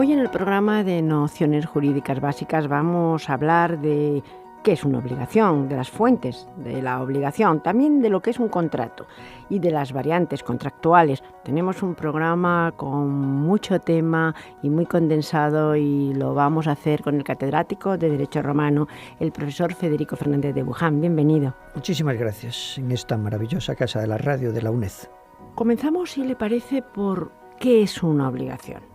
Hoy en el programa de Nociones Jurídicas Básicas vamos a hablar de qué es una obligación, de las fuentes de la obligación, también de lo que es un contrato y de las variantes contractuales. Tenemos un programa con mucho tema y muy condensado y lo vamos a hacer con el catedrático de Derecho Romano, el profesor Federico Fernández de Buján. Bienvenido. Muchísimas gracias en esta maravillosa casa de la radio de la UNED. Comenzamos, si le parece, por qué es una obligación.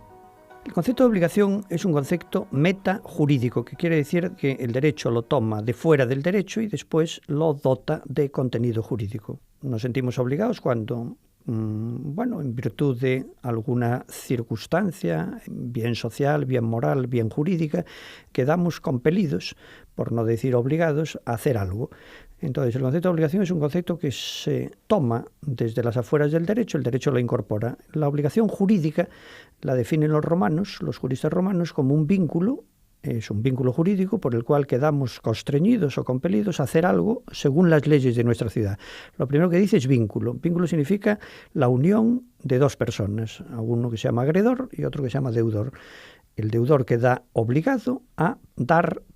El concepto de obligación es un concepto metajurídico, que quiere decir que el derecho lo toma de fuera del derecho y después lo dota de contenido jurídico. Nos sentimos obligados cuando, en virtud de alguna circunstancia, bien social, bien moral, bien jurídica, quedamos compelidos, por no decir obligados, a hacer algo. Entonces, el concepto de obligación es un concepto que se toma desde las afueras del derecho, el derecho lo incorpora. La obligación jurídica la definen los juristas romanos, como un vínculo, es un vínculo jurídico por el cual quedamos constreñidos o compelidos a hacer algo según las leyes de nuestra ciudad. Lo primero que dice es vínculo. Vínculo significa la unión de dos personas, uno que se llama acreedor y otro que se llama deudor. El deudor queda obligado a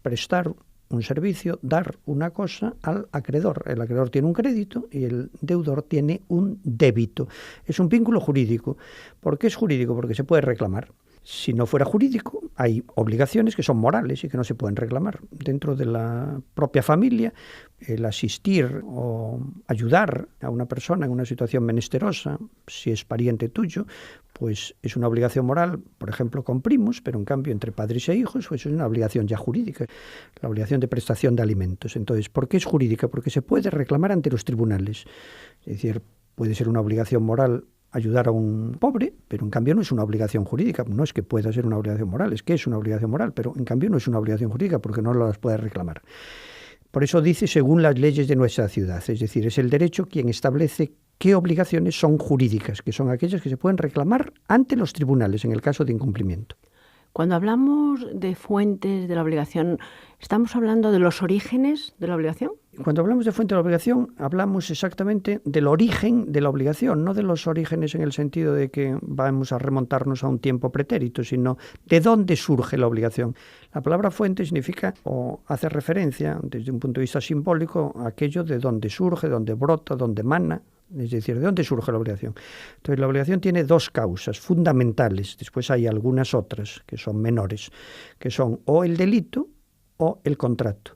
prestar un servicio, dar una cosa al acreedor. El acreedor tiene un crédito y el deudor tiene un débito. Es un vínculo jurídico. ¿Por qué es jurídico? Porque se puede reclamar. Si no fuera jurídico, hay obligaciones que son morales y que no se pueden reclamar. Dentro de la propia familia, el asistir o ayudar a una persona en una situación menesterosa, si es pariente tuyo, pues es una obligación moral, por ejemplo, con primos, pero en cambio entre padres e hijos, pues es una obligación ya jurídica, la obligación de prestación de alimentos. Entonces, ¿por qué es jurídica? Porque se puede reclamar ante los tribunales. Es decir, puede ser una obligación moral ayudar a un pobre, pero en cambio no es una obligación jurídica. No es que pueda ser una obligación moral, es que es una obligación moral, pero en cambio no es una obligación jurídica porque no las puede reclamar. Por eso dice según las leyes de nuestra ciudad, es decir, es el derecho quien establece qué obligaciones son jurídicas, que son aquellas que se pueden reclamar ante los tribunales en el caso de incumplimiento. Cuando hablamos de fuentes de la obligación, ¿estamos hablando de los orígenes de la obligación? Cuando hablamos de fuente de la obligación, hablamos exactamente del origen de la obligación, no de los orígenes en el sentido de que vamos a remontarnos a un tiempo pretérito, sino de dónde surge la obligación. La palabra fuente significa o hace referencia, desde un punto de vista simbólico, a aquello de dónde surge, dónde brota, dónde emana. Es decir, ¿de dónde surge la obligación? Entonces, la obligación tiene dos causas fundamentales. Después hay algunas otras que son menores, que son o el delito o el contrato.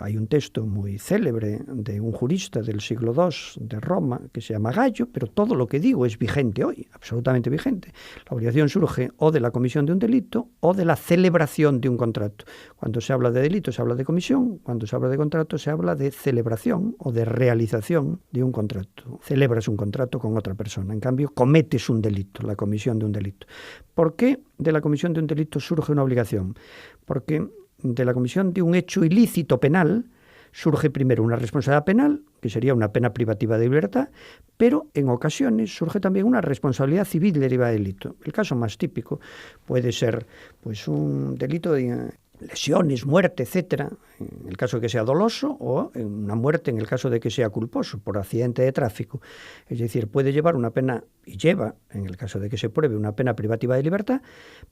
Hay un texto muy célebre de un jurista del siglo II de Roma que se llama Gallo, pero todo lo que digo es vigente hoy, absolutamente vigente. La obligación surge o de la comisión de un delito o de la celebración de un contrato. Cuando se habla de delito se habla de comisión, cuando se habla de contrato se habla de celebración o de realización de un contrato. Celebras un contrato con otra persona, en cambio cometes un delito, la comisión de un delito. ¿Por qué de la comisión de un delito surge una obligación? Porque de la comisión de un hecho ilícito penal surge primero una responsabilidad penal, que sería una pena privativa de libertad, pero en ocasiones surge también una responsabilidad civil derivada del delito. El caso más típico puede ser pues un delito de lesiones, muerte, etcétera, en el caso de que sea doloso, o una muerte en el caso de que sea culposo por accidente de tráfico. Es decir, puede llevar una pena, y lleva, en el caso de que se pruebe, una pena privativa de libertad,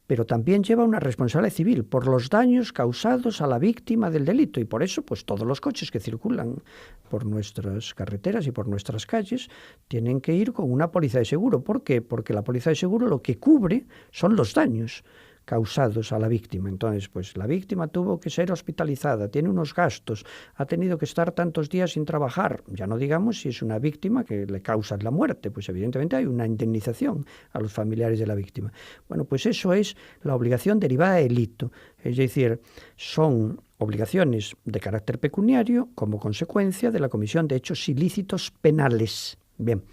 pero también lleva una responsabilidad civil por los daños causados a la víctima del delito. Y por eso, pues todos los coches que circulan por nuestras carreteras y por nuestras calles tienen que ir con una póliza de seguro. ¿Por qué? Porque la póliza de seguro lo que cubre son los daños causados a la víctima. Entonces, pues la víctima tuvo que ser hospitalizada, tiene unos gastos, ha tenido que estar tantos días sin trabajar. Ya no digamos si es una víctima que le causa la muerte, pues evidentemente hay una indemnización a los familiares de la víctima. Bueno, pues eso es la obligación derivada de delito. Es decir, son obligaciones de carácter pecuniario como consecuencia de la comisión de hechos ilícitos penales. Bien,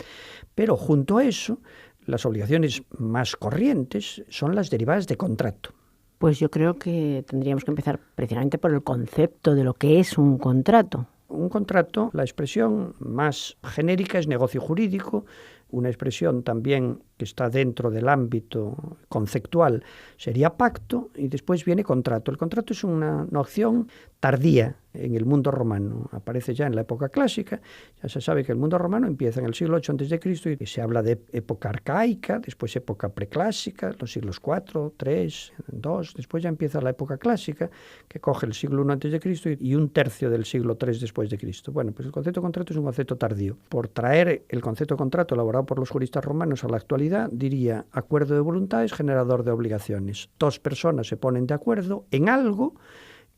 pero junto a eso, las obligaciones más corrientes son las derivadas de contrato. Pues yo creo que tendríamos que empezar precisamente por el concepto de lo que es un contrato. Un contrato, la expresión más genérica es negocio jurídico, una expresión también que está dentro del ámbito conceptual, sería pacto, y después viene contrato. El contrato es una noción tardía en el mundo romano, aparece ya en la época clásica. Ya se sabe que el mundo romano empieza en el siglo VIII a.C. y se habla de época arcaica, después época preclásica, los siglos IV, III, II, después ya empieza la época clásica, que coge el siglo I a.C. y un tercio del siglo III después de Cristo. Bueno, pues el concepto de contrato es un concepto tardío. Por traer el concepto de contrato elaborado por los juristas romanos a la actualidad, diría acuerdo de voluntades generador de obligaciones. Dos personas se ponen de acuerdo en algo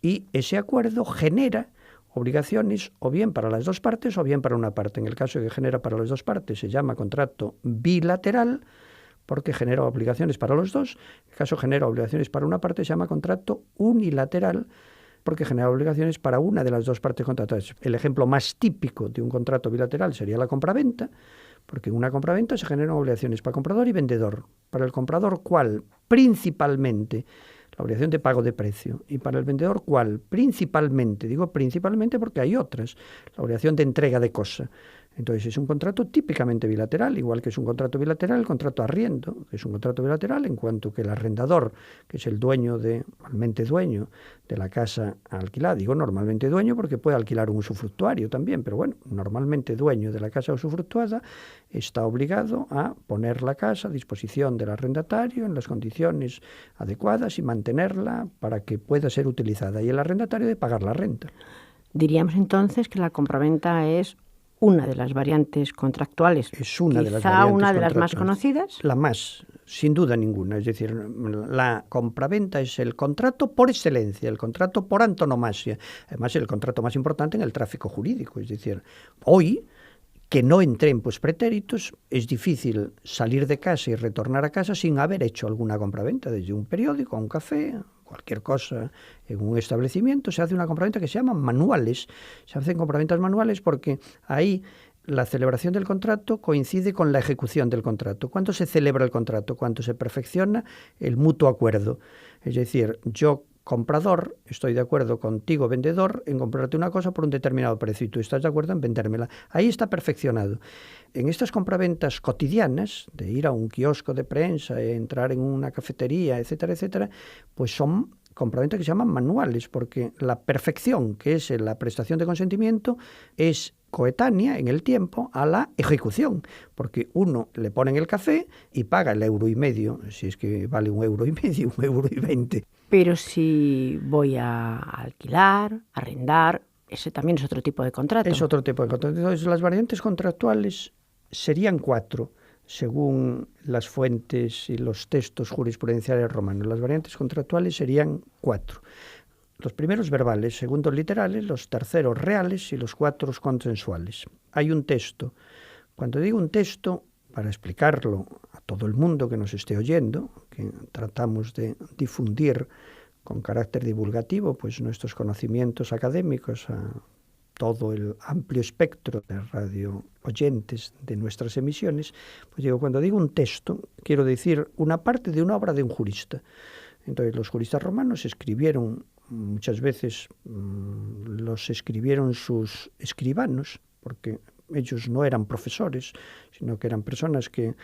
y ese acuerdo genera obligaciones o bien para las dos partes o bien para una parte. En el caso de que genera para las dos partes se llama contrato bilateral porque genera obligaciones para los dos. En el caso genera obligaciones para una parte se llama contrato unilateral porque genera obligaciones para una de las dos partes contratadas. El ejemplo más típico de un contrato bilateral sería la compraventa, porque en una compraventa se generan obligaciones para comprador y vendedor. Para el comprador, ¿cuál? Principalmente la obligación de pago de precio. Y para el vendedor, ¿cuál? Principalmente, digo principalmente porque hay otras, la obligación de entrega de cosa. Entonces es un contrato típicamente bilateral, igual que es un contrato bilateral el contrato arriendo, que es un contrato bilateral en cuanto que el arrendador, que es el normalmente dueño de la casa alquilada, digo normalmente dueño porque puede alquilar un usufructuario también, pero bueno, normalmente dueño de la casa usufructuada está obligado a poner la casa a disposición del arrendatario en las condiciones adecuadas y mantenerla para que pueda ser utilizada y el arrendatario de pagar la renta. Diríamos entonces que la compraventa es una de las variantes contractuales, es una de las quizá variantes una de las más conocidas. La más, sin duda ninguna. Es decir, la compraventa es el contrato por excelencia, el contrato por antonomasia. Además, es el contrato más importante en el tráfico jurídico. Es decir, hoy, que no en tiempos pretéritos, es difícil salir de casa y retornar a casa sin haber hecho alguna compraventa, desde un periódico a un café, cualquier cosa en un establecimiento, se hace una compraventa que se llaman manuales. Se hacen compraventas manuales porque ahí la celebración del contrato coincide con la ejecución del contrato. ¿Cuándo se celebra el contrato? Cuando se perfecciona el mutuo acuerdo. Es decir, yo comprador, estoy de acuerdo contigo, vendedor, en comprarte una cosa por un determinado precio y tú estás de acuerdo en vendérmela. Ahí está perfeccionado. En estas compraventas cotidianas, de ir a un kiosco de prensa, entrar en una cafetería, etcétera, etcétera, pues son compraventas que se llaman manuales, porque la perfección, que es la prestación de consentimiento, es coetánea en el tiempo a la ejecución, porque uno le pone el café y paga el €1,50, si es que vale €1,50, €1,20. Pero si voy a alquilar, arrendar, ese también es otro tipo de contrato. Es otro tipo de contrato. Entonces, las variantes contractuales serían 4, según las fuentes y los textos jurisprudenciales romanos. Las variantes contractuales serían 4. Los primeros verbales, segundos literales, los terceros reales y los 4 consensuales. Hay un texto. Cuando digo un texto, para explicarlo a todo el mundo que nos esté oyendo, que tratamos de difundir con carácter divulgativo pues nuestros conocimientos académicos a todo el amplio espectro de radio oyentes de nuestras emisiones, pues digo, cuando digo un texto, quiero decir una parte de una obra de un jurista. Entonces, los juristas romanos escribieron, muchas veces los escribieron sus escribanos, porque ellos no eran profesores, sino que eran personas que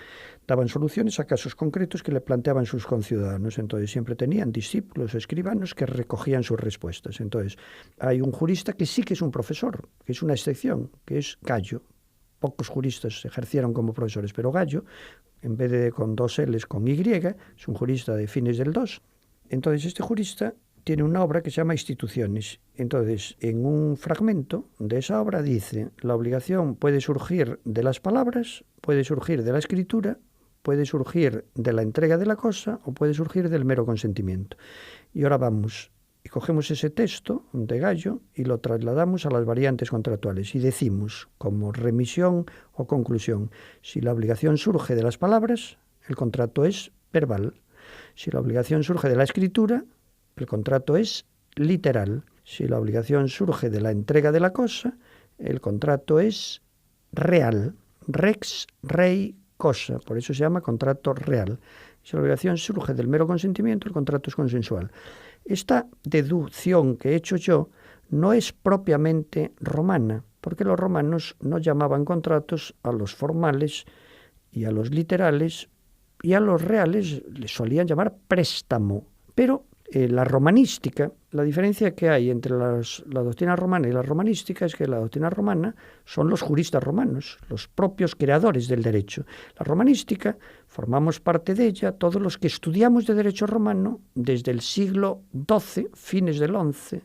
daban soluciones a casos concretos que le planteaban sus conciudadanos. Entonces siempre tenían discípulos, escribanos que recogían sus respuestas. Entonces hay un jurista que sí que es un profesor, que es una excepción, que es Gallo. Pocos juristas ejercieron como profesores, pero Gallo, en vez de con 2 L's, con Y, es un jurista de fines del 2. Entonces este jurista tiene una obra que se llama Instituciones. Entonces, en un fragmento de esa obra dice, la obligación puede surgir de las palabras, puede surgir de la escritura, puede surgir de la entrega de la cosa o puede surgir del mero consentimiento. Y ahora vamos y cogemos ese texto de Gallo y lo trasladamos a las variantes contractuales y decimos, como remisión o conclusión, si la obligación surge de las palabras, el contrato es verbal. Si la obligación surge de la escritura, el contrato es literal. Si la obligación surge de la entrega de la cosa, el contrato es real. Rex, rei, cosa. Por eso se llama contrato real. Si la obligación surge del mero consentimiento, el contrato es consensual. Esta deducción que he hecho yo no es propiamente romana, porque los romanos no llamaban contratos a los formales y a los literales y a los reales les solían llamar préstamo. Pero la romanística, la diferencia que hay entre la doctrina romana y la romanística es que la doctrina romana son los juristas romanos, los propios creadores del derecho. La romanística, formamos parte de ella todos los que estudiamos de derecho romano desde el siglo XII, fines del XI,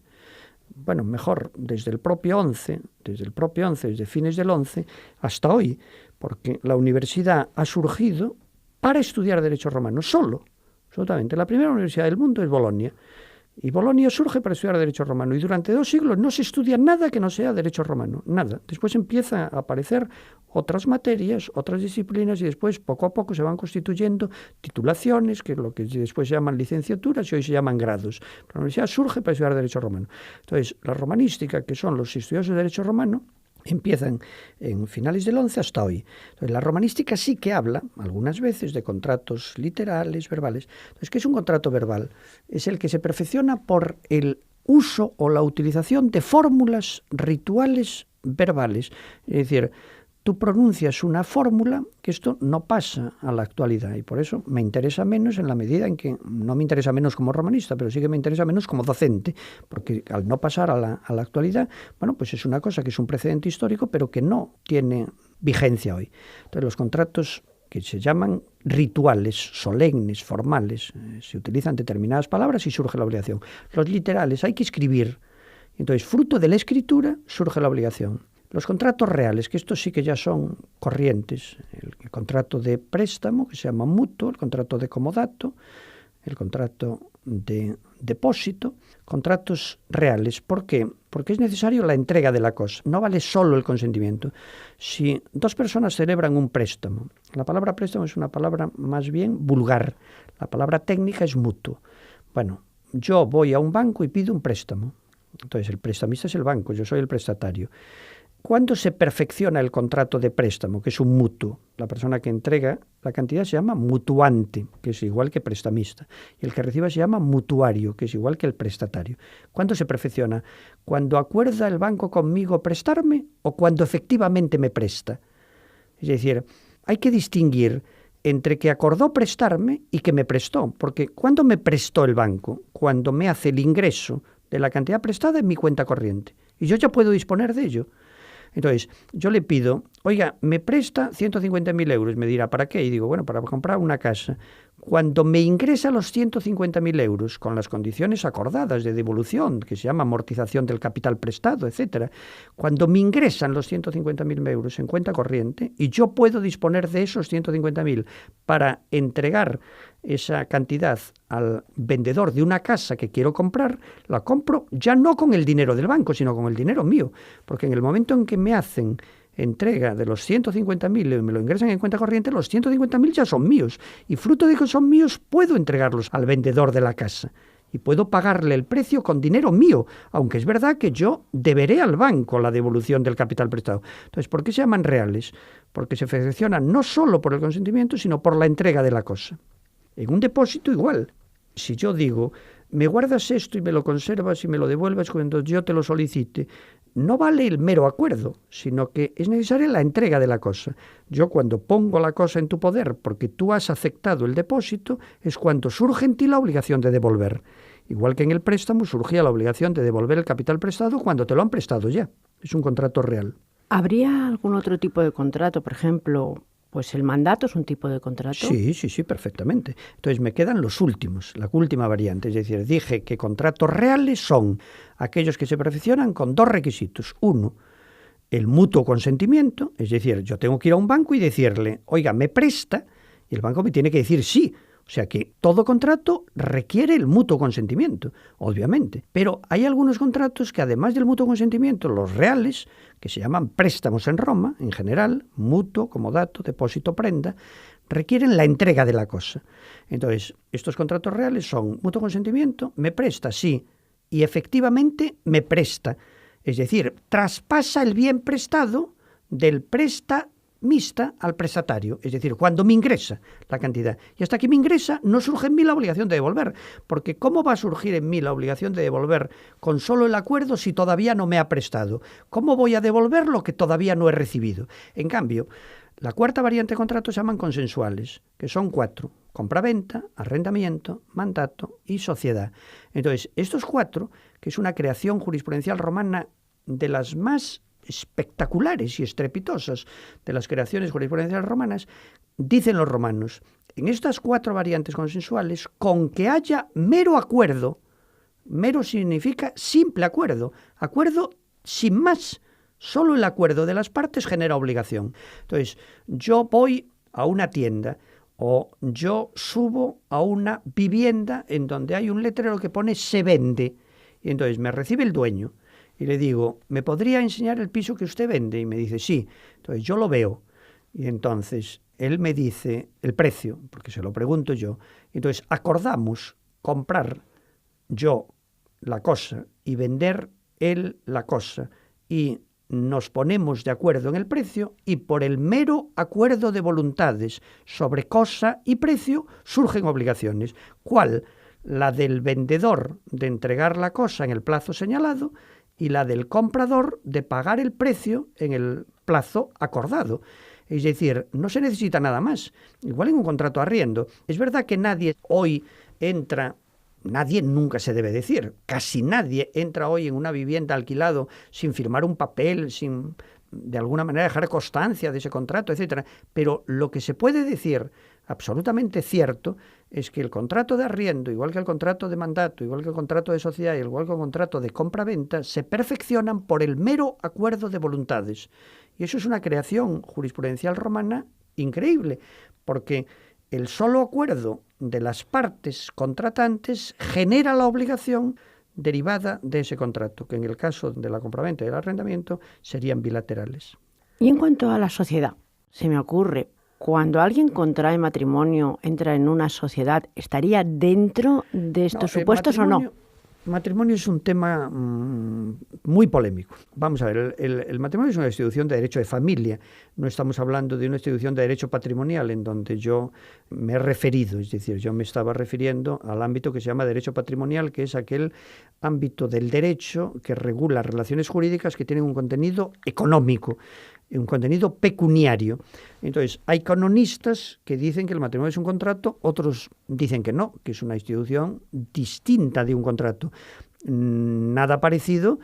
bueno, mejor, desde el propio XI, desde fines del XI, hasta hoy, porque la universidad ha surgido para estudiar derecho romano, solo. Absolutamente. La primera universidad del mundo es Bolonia. Y Bolonia surge para estudiar derecho romano. Y durante 2 siglos no se estudia nada que no sea derecho romano. Nada. Después empieza a aparecer otras materias, otras disciplinas, y después poco a poco se van constituyendo titulaciones, que es lo que después se llaman licenciaturas y hoy se llaman grados. La universidad surge para estudiar derecho romano. Entonces, la romanística, que son los estudiosos de derecho romano, empiezan en finales del XI hasta hoy. Entonces, la romanística sí que habla, algunas veces, de contratos literales, verbales. Entonces, ¿qué es un contrato verbal? Es el que se perfecciona por el uso o la utilización de fórmulas rituales verbales. Es decir, tú pronuncias una fórmula que esto no pasa a la actualidad, y por eso me interesa menos en la medida en que no me interesa menos como romanista, pero sí que me interesa menos como docente, porque al no pasar a la actualidad, bueno, pues es una cosa que es un precedente histórico, pero que no tiene vigencia hoy. Entonces, los contratos que se llaman rituales, solemnes, formales, se utilizan determinadas palabras y surge la obligación. Los literales hay que escribir, entonces fruto de la escritura surge la obligación. Los contratos reales, que estos sí que ya son corrientes, el contrato de préstamo, que se llama mutuo, el contrato de comodato, el contrato de depósito, contratos reales. ¿Por qué? Porque es necesario la entrega de la cosa, no vale solo el consentimiento. Si 2 personas celebran un préstamo, la palabra préstamo es una palabra más bien vulgar, la palabra técnica es mutuo. Bueno, yo voy a un banco y pido un préstamo, entonces el prestamista es el banco, yo soy el prestatario. ¿Cuándo se perfecciona el contrato de préstamo, que es un mutuo? La persona que entrega la cantidad se llama mutuante, que es igual que prestamista. Y el que recibe se llama mutuario, que es igual que el prestatario. ¿Cuándo se perfecciona? ¿Cuando acuerda el banco conmigo prestarme o cuando efectivamente me presta? Es decir, hay que distinguir entre que acordó prestarme y que me prestó. Porque ¿cuándo me prestó el banco? Cuando me hace el ingreso de la cantidad prestada en mi cuenta corriente. Y yo ya puedo disponer de ello. Entonces, yo le pido, oiga, me presta 150.000 euros. Me dirá, ¿para qué? Y digo, bueno, para comprar una casa. Cuando me ingresa los 150.000 euros, con las condiciones acordadas de devolución, que se llama amortización del capital prestado, etcétera, cuando me ingresan los 150.000 euros en cuenta corriente, y yo puedo disponer de esos 150.000 para entregar esa cantidad al vendedor de una casa que quiero comprar, la compro ya no con el dinero del banco, sino con el dinero mío, porque en el momento en que me hacen entrega de los 150.000 y me lo ingresan en cuenta corriente, los 150.000 ya son míos, y fruto de que son míos puedo entregarlos al vendedor de la casa y puedo pagarle el precio con dinero mío, aunque es verdad que yo deberé al banco la devolución del capital prestado. Entonces, ¿por qué se llaman reales? Porque se perfeccionan no solo por el consentimiento, sino por la entrega de la cosa. En un depósito igual. Si yo digo, me guardas esto y me lo conservas y me lo devuelves cuando yo te lo solicite, no vale el mero acuerdo, sino que es necesaria la entrega de la cosa. Yo cuando pongo la cosa en tu poder porque tú has aceptado el depósito, es cuando surge en ti la obligación de devolver. Igual que en el préstamo surgía la obligación de devolver el capital prestado cuando te lo han prestado ya. Es un contrato real. ¿Habría algún otro tipo de contrato, por ejemplo? Pues el mandato es un tipo de contrato. Sí, perfectamente. Entonces me quedan los últimos, la última variante. Es decir, dije que contratos reales son aquellos que se perfeccionan con 2 requisitos. Uno, el mutuo consentimiento, es decir, yo tengo que ir a un banco y decirle, oiga, me presta, y el banco me tiene que decir sí. O sea que todo contrato requiere el mutuo consentimiento, obviamente. Pero hay algunos contratos que además del mutuo consentimiento, los reales, que se llaman préstamos en Roma, en general, mutuo, comodato, depósito, prenda, requieren la entrega de la cosa. Entonces, estos contratos reales son mutuo consentimiento, me presta, sí, y efectivamente me presta. Es decir, traspasa el bien prestado del prestatario mixta al prestatario, es decir, cuando me ingresa la cantidad. Y hasta que me ingresa no surge en mí la obligación de devolver, porque ¿cómo va a surgir en mí la obligación de devolver con solo el acuerdo si todavía no me ha prestado? ¿Cómo voy a devolver lo que todavía no he recibido? En cambio, la cuarta variante de contrato se llaman consensuales, que son 4: compraventa, arrendamiento, mandato y sociedad. Entonces, estos 4, que es una creación jurisprudencial romana de las más espectaculares y estrepitosas de las creaciones jurisprudenciales romanas, dicen los romanos, en estas 4 variantes consensuales, con que haya mero acuerdo, mero significa simple acuerdo sin más, solo el acuerdo de las partes genera obligación. Entonces, yo voy a una tienda o yo subo a una vivienda en donde hay un letrero que pone se vende, y entonces me recibe el dueño, y le digo, ¿me podría enseñar el piso que usted vende? Y me dice, sí. Entonces yo lo veo. Y entonces él me dice el precio, porque se lo pregunto yo. Entonces acordamos comprar yo la cosa y vender él la cosa. Y nos ponemos de acuerdo en el precio y por el mero acuerdo de voluntades sobre cosa y precio surgen obligaciones. ¿Cuál? La del vendedor de entregar la cosa en el plazo señalado y la del comprador de pagar el precio en el plazo acordado. Es decir, no se necesita nada más. Igual en un contrato de arriendo. Es verdad que nadie hoy entra, nadie nunca se debe decir, casi nadie entra hoy en una vivienda alquilado sin firmar un papel, sin de alguna manera dejar constancia de ese contrato, etcétera. Pero lo que se puede decir absolutamente cierto es que el contrato de arriendo, igual que el contrato de mandato, igual que el contrato de sociedad, igual que el contrato de compra-venta, se perfeccionan por el mero acuerdo de voluntades. Y eso es una creación jurisprudencial romana increíble, porque el solo acuerdo de las partes contratantes genera la obligación derivada de ese contrato, que en el caso de la compraventa y el arrendamiento serían bilaterales. Y en cuanto a la sociedad, se me ocurre, cuando alguien contrae matrimonio, entra en una sociedad, ¿estaría dentro de estos supuestos o no? Matrimonio es un tema muy polémico. Vamos a ver, el matrimonio es una institución de derecho de familia. No estamos hablando de una institución de derecho patrimonial en donde yo me he referido. Es decir, yo me estaba refiriendo al ámbito que se llama derecho patrimonial, que es aquel ámbito del derecho que regula relaciones jurídicas que tienen un contenido económico, un contenido pecuniario. Entonces, hay canonistas que dicen que el matrimonio es un contrato, otros dicen que no, que es una institución distinta de un contrato. Nada parecido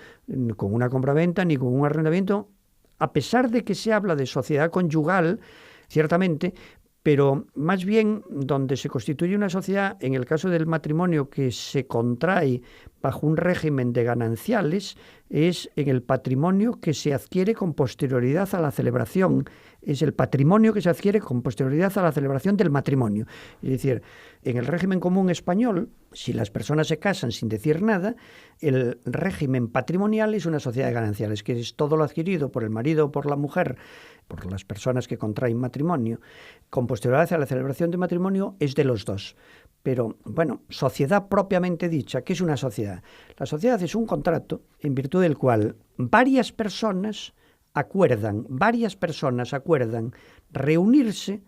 con una compraventa ni con un arrendamiento, a pesar de que se habla de sociedad conyugal, ciertamente, pero más bien donde se constituye una sociedad, en el caso del matrimonio que se contrae bajo un régimen de gananciales, es en el patrimonio que se adquiere con posterioridad a la celebración. Es el patrimonio que se adquiere con posterioridad a la celebración del matrimonio. Es decir, en el régimen común español, si las personas se casan sin decir nada, el régimen patrimonial es una sociedad de gananciales, que es todo lo adquirido por el marido o por la mujer, por las personas que contraen matrimonio, con posterioridad a la celebración del matrimonio es de los dos. Pero, bueno, sociedad propiamente dicha, ¿qué es una sociedad? La sociedad es un contrato en virtud del cual varias personas acuerdan reunirse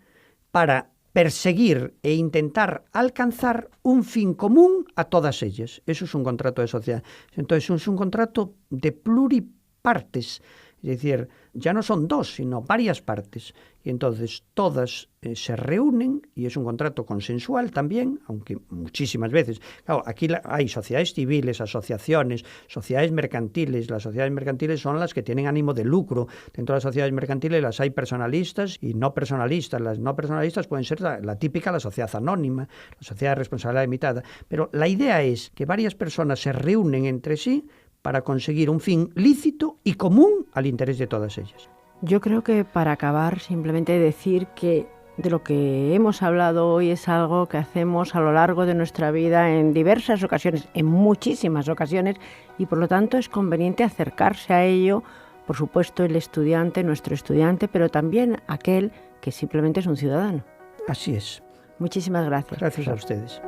para perseguir e intentar alcanzar un fin común a todas ellas. Eso es un contrato de sociedad. Entonces, es un contrato de pluripartes. Es decir, ya no son dos, sino varias partes. Y entonces todas se reúnen y es un contrato consensual también, aunque muchísimas veces. Claro, aquí hay sociedades civiles, asociaciones, sociedades mercantiles. Las sociedades mercantiles son las que tienen ánimo de lucro. Dentro de las sociedades mercantiles las hay personalistas y no personalistas. Las no personalistas pueden ser la típica, la sociedad anónima, la sociedad de responsabilidad limitada. Pero la idea es que varias personas se reúnen entre sí para conseguir un fin lícito y común al interés de todas ellas. Yo creo que para acabar, simplemente decir que de lo que hemos hablado hoy es algo que hacemos a lo largo de nuestra vida en diversas ocasiones, en muchísimas ocasiones, y por lo tanto es conveniente acercarse a ello, por supuesto el estudiante, nuestro estudiante, pero también aquel que simplemente es un ciudadano. Así es. Muchísimas gracias. Gracias a ustedes.